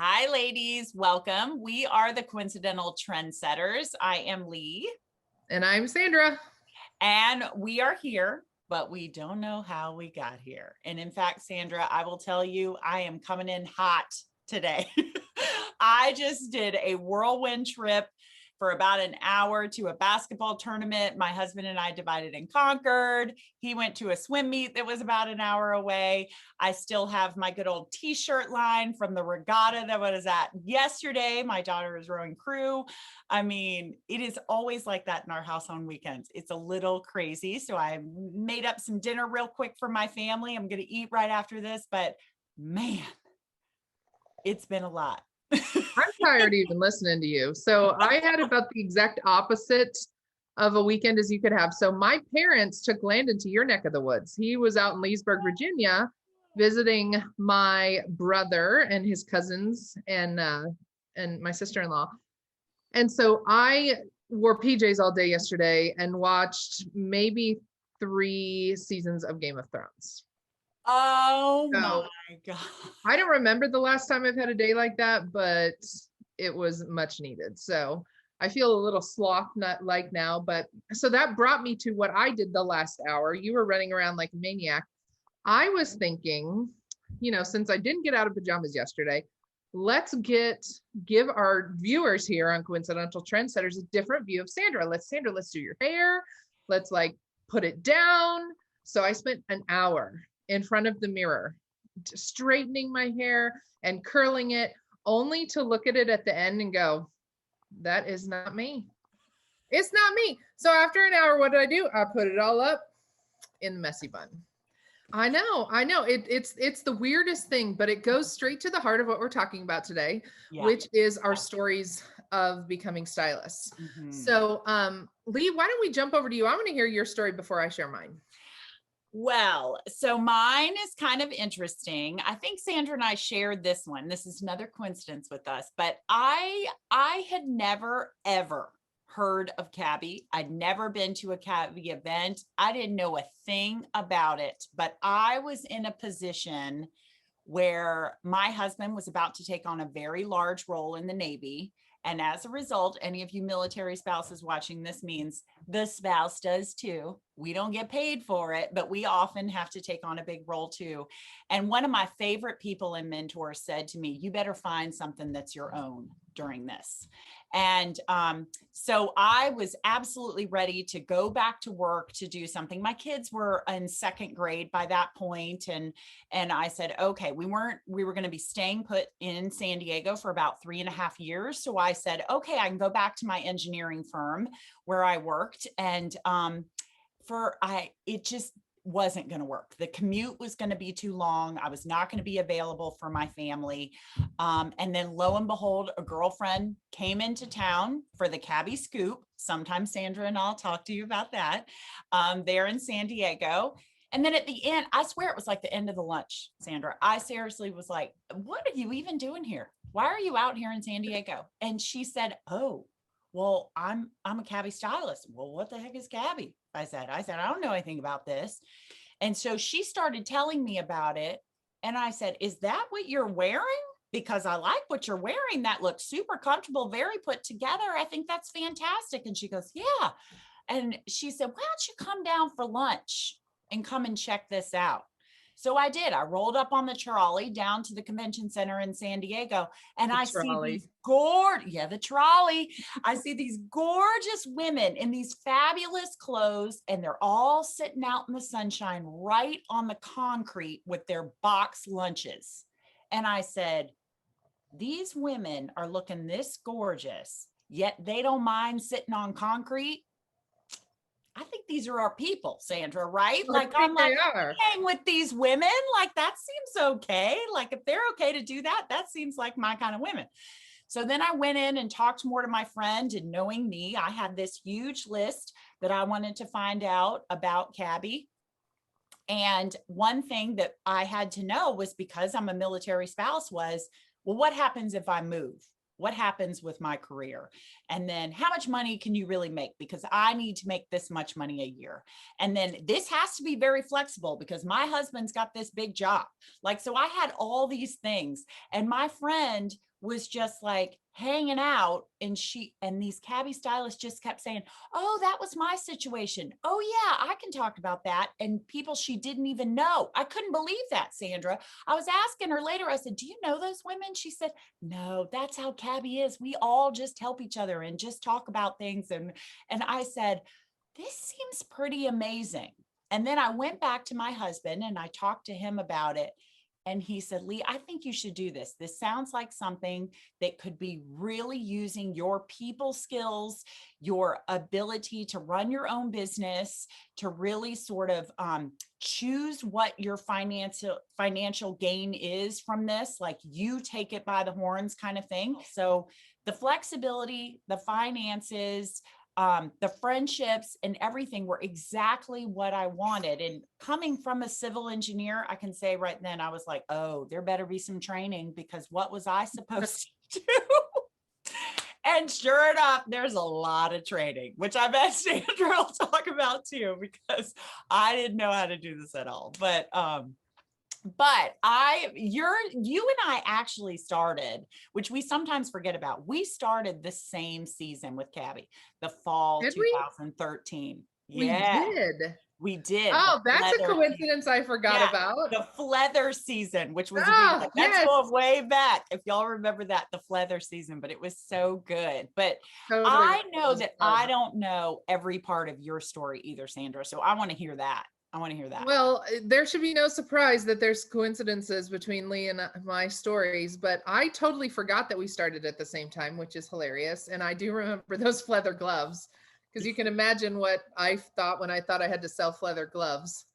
Hi, ladies. Welcome. We are the Coincidental Trendsetters. I am Lee. And I'm Sandra. And we are here, but we don't know how we got here. And in fact, Sandra, I will tell you, I am coming in hot today. I just did a whirlwind trip for about an hour to a basketball tournament. My husband and I divided and conquered. He went to a swim meet that was about an hour away. I still have my good old t-shirt line from the regatta that I was at yesterday. My daughter is rowing crew. I mean, it is always like that in our house on weekends. It's a little crazy. So I made up some dinner real quick for my family. I'm going to eat right after this, but man, it's been a lot. I'm tired even listening to you. So I had about the exact opposite of a weekend as you could have. So my parents took Landon to your neck of the woods. He was out in Leesburg, Virginia, visiting my brother and his cousins and my sister-in-law. And so I wore PJs all day yesterday and watched maybe 3 seasons of Game of Thrones. Oh So my God. I don't remember the last time I've had a day like that, but it was much needed. So I feel a little sloth nut like now, but so that brought me to what I did the last hour. You were running around like a maniac. I was thinking, since I didn't get out of pajamas yesterday, let's give our viewers here on Coincidental Trendsetters a different view of Sandra. Let's do your hair. Let's like put it down. So I spent an hour in front of the mirror, straightening my hair and curling it, only to look at it at the end and go, that is not me. It's not me. So after an hour, what did I do? I put it all up in the messy bun. I know. It's the weirdest thing, but it goes straight to the heart of what we're talking about today, which is our stories of becoming stylists. Mm-hmm. So, Lee, why don't we jump over to you? I want to hear your story before I share mine. Well, so mine is kind of interesting. I think Sandra and I shared this one. This is another coincidence with us, but I had never ever heard of cabi. I'd never been to a cabi event. I didn't know a thing about it, but I was in a position where my husband was about to take on a very large role in the Navy. And as a result, any of you military spouses watching this means the spouse does too. We don't get paid for it, but we often have to take on a big role too. And one of my favorite people and mentors said to me, you better find something that's your own during this. And so I was absolutely ready to go back to work to do something. My kids were in second grade by that point, and I said, okay, we were going to be staying put in San Diego for about 3.5 years. So I said, okay, I can go back to my engineering firm where I worked, and it just wasn't going to work. The commute was going to be too long. I was not going to be available for my family. And then lo and behold, a girlfriend came into town for the cabi scoop. Sometimes Sandra and I'll talk to you about that. There in San Diego. And then at the end, I swear it was like the end of the lunch, Sandra. I seriously was like, what are you even doing here? Why are you out here in San Diego? And she said, oh, well, I'm a cabi stylist. Well, what the heck is cabi? I said, I don't know anything about this. And so she started telling me about it. And I said, is that what you're wearing? Because I like what you're wearing. That looks super comfortable, very put together. I think that's fantastic. And she goes, yeah. And she said, why don't you come down for lunch and come and check this out? So I did. I rolled up on the trolley down to the convention center in San Diego, and I see these the trolley. I see these gorgeous women in these fabulous clothes, and they're all sitting out in the sunshine right on the concrete with their box lunches. And I said, these women are looking this gorgeous, yet they don't mind sitting on concrete. I think these are our people, Sandra, right? Like, I'm like, hang with these women. Like, that seems okay. Like, if they're okay to do that, that seems like my kind of women. So then I went in and talked more to my friend, and knowing me, I had this huge list that I wanted to find out about cabi. And one thing that I had to know was, because I'm a military spouse, was, well, what happens if I move? What happens with my career? And then how much money can you really make? Because I need to make this much money a year. And then this has to be very flexible because my husband's got this big job. Like, so I had all these things. And my friend was just like hanging out, and these cabbie stylists just kept saying, oh, that was my situation. Oh yeah, I can talk about that. And people she didn't even know. I couldn't believe that, Sandra. I was asking her later, I said, do you know those women? She said, no, that's how cabbie is. We all just help each other and just talk about things. And I said, this seems pretty amazing. And then I went back to my husband and I talked to him about it. And he said, Lee, I think you should do this. This sounds like something that could be really using your people skills, your ability to run your own business, to really sort of choose what your financial gain is from this. Like you take it by the horns kind of thing. So the flexibility, the finances, the friendships and everything were exactly what I wanted. And coming from a civil engineer, I can say right then, I was like, oh, there better be some training, because what was I supposed to do? And sure enough, there's a lot of training, which I bet Sandra will talk about too, because I didn't know how to do this at all. But you and I actually started, which we sometimes forget about. We started the same season with Cabby, the fall Did we? 2013. We Yeah, did. we did. Oh, The that's a leather season. coincidence I forgot Yeah, about. the Fleather season, which was a big Oh, one. That's yes, going way back. If y'all remember that, the Fleather season, but it was so good. But totally. I know that I don't know every part of your story either, Sandra. So I want to hear that. I want to hear that. Well, there should be no surprise that there's coincidences between Lee and my stories, but I totally forgot that we started at the same time, which is hilarious. And I do remember those leather gloves, because you can imagine what I thought when I thought I had to sell leather gloves.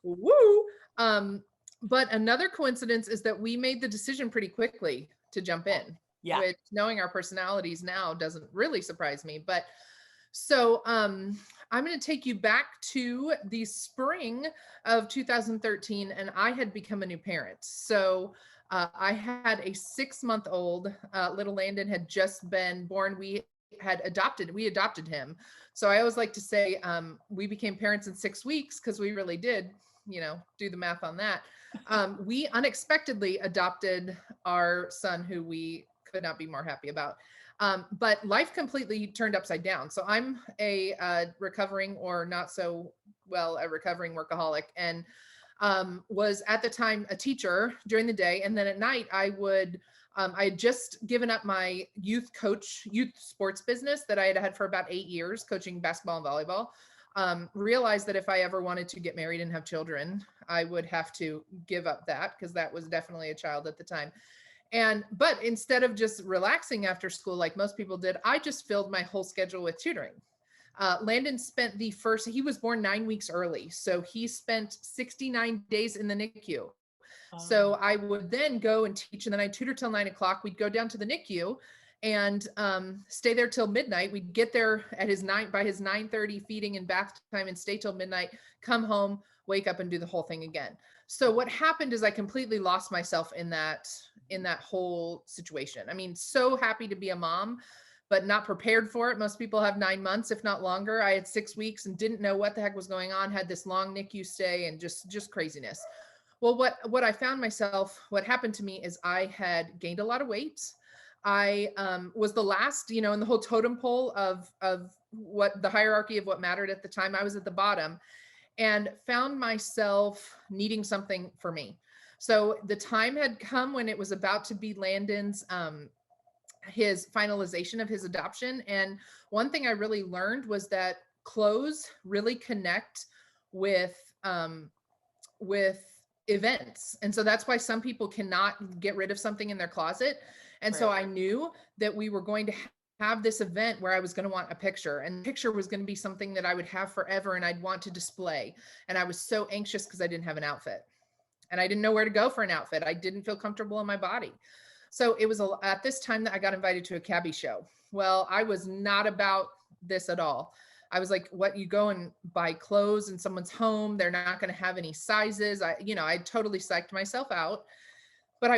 Woo! But another coincidence is that we made the decision pretty quickly to jump in, Yeah. which, knowing our personalities now, doesn't really surprise me. But so I'm going to take you back to the spring of 2013, and I had become a new parent. So I had a 6-month-old. Little Landon had just been born. We adopted him. So I always like to say we became parents in 6 weeks, because we really did, do the math on that. We unexpectedly adopted our son, who we could not be more happy about. But life completely turned upside down. So I'm a recovering, or not so well, a recovering workaholic, and was at the time a teacher during the day. And then at night I had just given up my youth sports business that I had had for about 8 years, coaching basketball and volleyball. Realized that if I ever wanted to get married and have children, I would have to give up that, because that was definitely a child at the time. But instead of just relaxing after school like most people did, I just filled my whole schedule with tutoring. Landon spent he was born 9 weeks early. So he spent 69 days in the NICU. So I would then go and teach, and then I'd tutor till 9 o'clock. We'd go down to the NICU and stay there till midnight. We'd get there at by his 9:30 feeding and bath time, and stay till midnight, come home, wake up, and do the whole thing again. So what happened is I completely lost myself in that whole situation. I mean, so happy to be a mom, but not prepared for it. Most people have 9 months, if not longer. I had 6 weeks and didn't know what the heck was going on, had this long NICU stay, and just craziness. Well, what I found myself, what happened to me is I had gained a lot of weight. I was the last, in the whole totem pole of what the hierarchy of what mattered at the time. I was at the bottom, and found myself needing something for me. So the time had come when it was about to be Landon's his finalization of his adoption. And one thing I really learned was that clothes really connect with events. And so that's why some people cannot get rid of something in their closet. And so I knew that we were going to have this event where I was going to want a picture, and the picture was going to be something that I would have forever and I'd want to display. And I was so anxious because I didn't have an outfit, and I didn't know where to go for an outfit. I didn't feel comfortable in my body. So it was at this time that I got invited to a cabbie show. Well, I was not about this at all. I was like, what, you go and buy clothes in someone's home, they're not going to have any sizes. I totally psyched myself out. But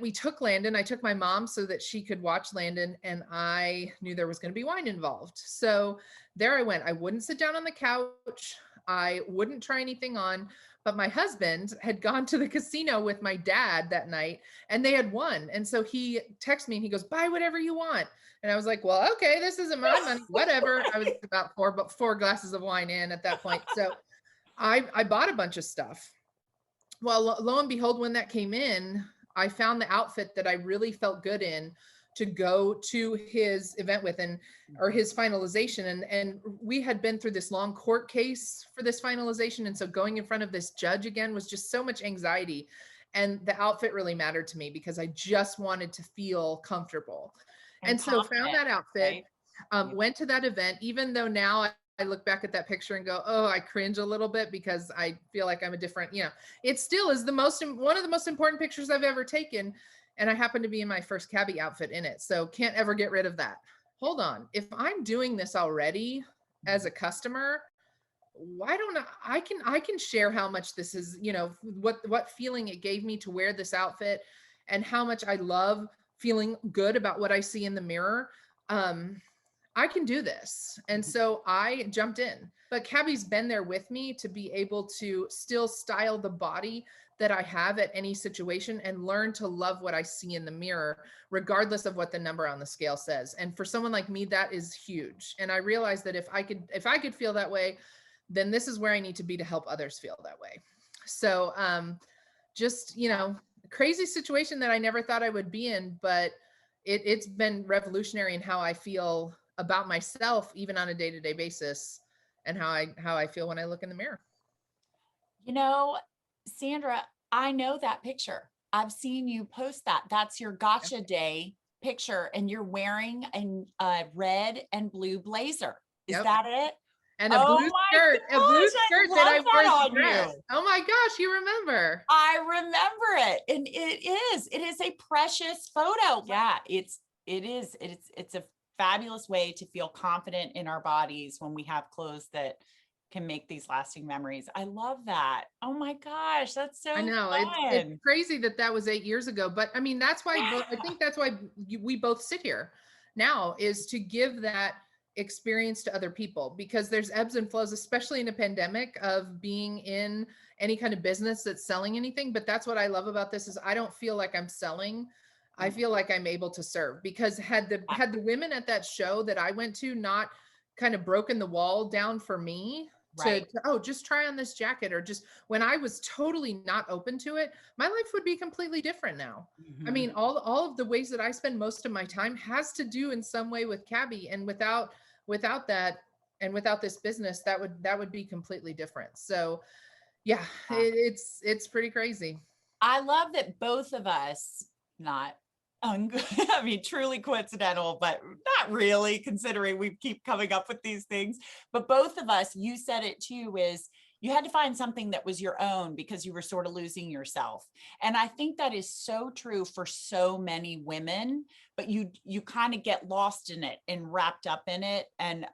we took Landon, I took my mom so that she could watch Landon, and I knew there was going to be wine involved. So there I went. I wouldn't sit down on the couch. I wouldn't try anything on, but my husband had gone to the casino with my dad that night and they had won. And so he texted me and he goes, buy whatever you want. And I was like, well, okay, this isn't my money, whatever. I was about four glasses of wine in at that point. So I bought a bunch of stuff. Well, lo and behold, when that came in, I found the outfit that I really felt good in to go to his event with, and or his finalization. And we had been through this long court case for this finalization. And so going in front of this judge again was just so much anxiety. And the outfit really mattered to me because I just wanted to feel comfortable. And so found that outfit, right? Went to that event, even though now I look back at that picture and go, oh, I cringe a little bit because I feel like I'm a different, it still is one of the most important pictures I've ever taken. And I happen to be in my first cabi outfit in it. So can't ever get rid of that. Hold on. If I'm doing this already as a customer, why don't I can share how much this is, what feeling it gave me to wear this outfit and how much I love feeling good about what I see in the mirror. I can do this. And so I jumped in, but cabi's been there with me to be able to still style the body that I have at any situation and learn to love what I see in the mirror, regardless of what the number on the scale says. And for someone like me, that is huge. And I realized that if I could feel that way, then this is where I need to be to help others feel that way. So just, crazy situation that I never thought I would be in, but it's been revolutionary in how I feel about myself, even on a day-to-day basis, and how I feel when I look in the mirror. Sandra, I know that picture. I've seen you post that. That's your gotcha day picture, and you're wearing a red and blue blazer. Is that it? And a blue skirt that I wore as a dress. Oh my gosh, you remember? I remember it. And it is a precious photo. Yeah, it's a fabulous way to feel confident in our bodies when we have clothes that can make these lasting memories. I love that. Oh my gosh, that's so I know fun. It's crazy that was 8 years ago, but I mean, that's why I think that's why we both sit here now, is to give that experience to other people, because there's ebbs and flows, especially in a pandemic, of being in any kind of business that's selling anything. But that's what I love about this, is I don't feel like I'm selling. I feel like I'm able to serve, because had the women at that show that I went to not kind of broken the wall down for me to just try on this jacket, or just when I was totally not open to it, my life would be completely different now. I mean, all of the ways that I spend most of my time has to do in some way with cabi, and without that, and without this business, that would be completely different. So yeah, it's pretty crazy. I love that both of us, I mean, truly coincidental, but not really, considering we keep coming up with these things. But both of us, you said it too, is you had to find something that was your own because you were sort of losing yourself. And I think that is so true for so many women, but you kind of get lost in it and wrapped up in it. And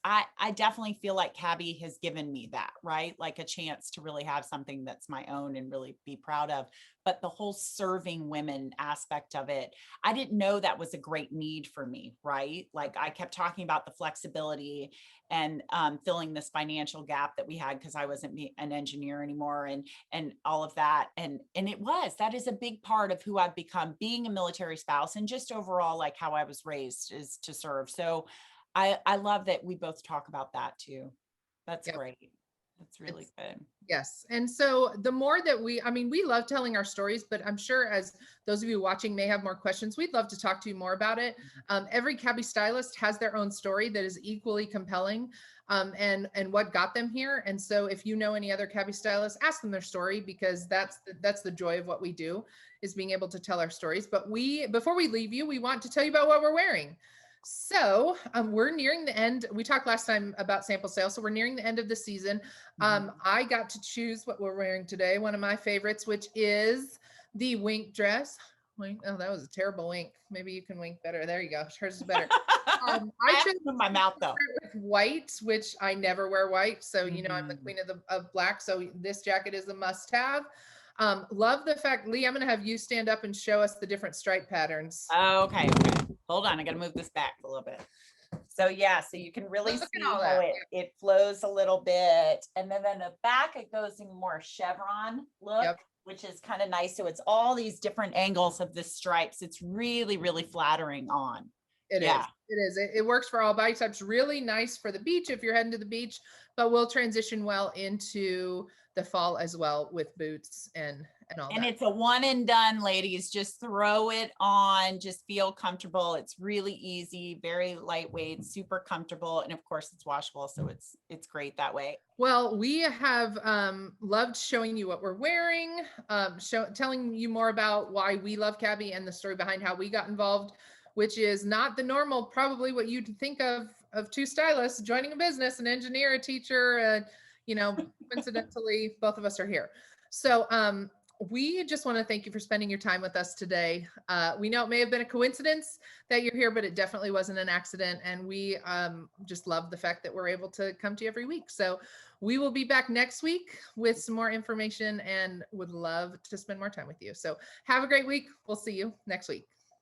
I definitely feel like cabi has given me that, right? Like a chance to really have something that's my own and really be proud of. But the whole serving women aspect of it, I didn't know that was a great need for me, right? Like I kept talking about the flexibility and filling this financial gap that we had because I wasn't an engineer anymore, and all of that. And that is a big part of who I've become, being a military spouse, and just overall like how I was raised is to serve. So I love that we both talk about that too. That's great. That's really good. Yes. And so the more that we love telling our stories, but I'm sure as those of you watching may have more questions, we'd love to talk to you more about it. Every cabi stylist has their own story that is equally compelling, and what got them here. And so if you know any other cabi stylists, ask them their story, because that's the joy of what we do, is being able to tell our stories. But before we leave you, we want to tell you about what we're wearing. So we're nearing the end. We talked last time about sample sales, so we're nearing the end of the season. I got to choose what we're wearing today, one of my favorites, which is the wink dress. Wink. Oh, that was a terrible wink. Maybe you can wink better. There you go. Hers is better. I chose my mouth though with white, which I never wear white, so I'm the queen of black. So this jacket is a must-have. Love the fact, Lee, I'm going to have you stand up and show us the different stripe patterns. Okay. Hold on. I got to move this back a little bit. So yeah, so you can really Look at see all how that. it flows a little bit. And then in the back, it goes in more chevron look, Yep. which is kind of nice. So it's all these different angles of the stripes. It's really, really flattering on. It Yeah. is. It is. It works for all body types. Really nice for the beach if you're heading to the beach, but will transition well into the fall as well with boots and all And that. it's a one and done, ladies. Just throw it on, just feel comfortable. It's really easy, very lightweight, super comfortable. And of course it's washable. So it's great that way. Well, we have loved showing you what we're wearing, telling you more about why we love cabi and the story behind how we got involved, which is not the normal, probably what you'd think of two stylists joining a business, an engineer, a teacher, coincidentally, both of us are here. So we just want to thank you for spending your time with us today. We know it may have been a coincidence that you're here, but it definitely wasn't an accident. And we just love the fact that we're able to come to you every week. So we will be back next week with some more information and would love to spend more time with you. So have a great week. We'll see you next week.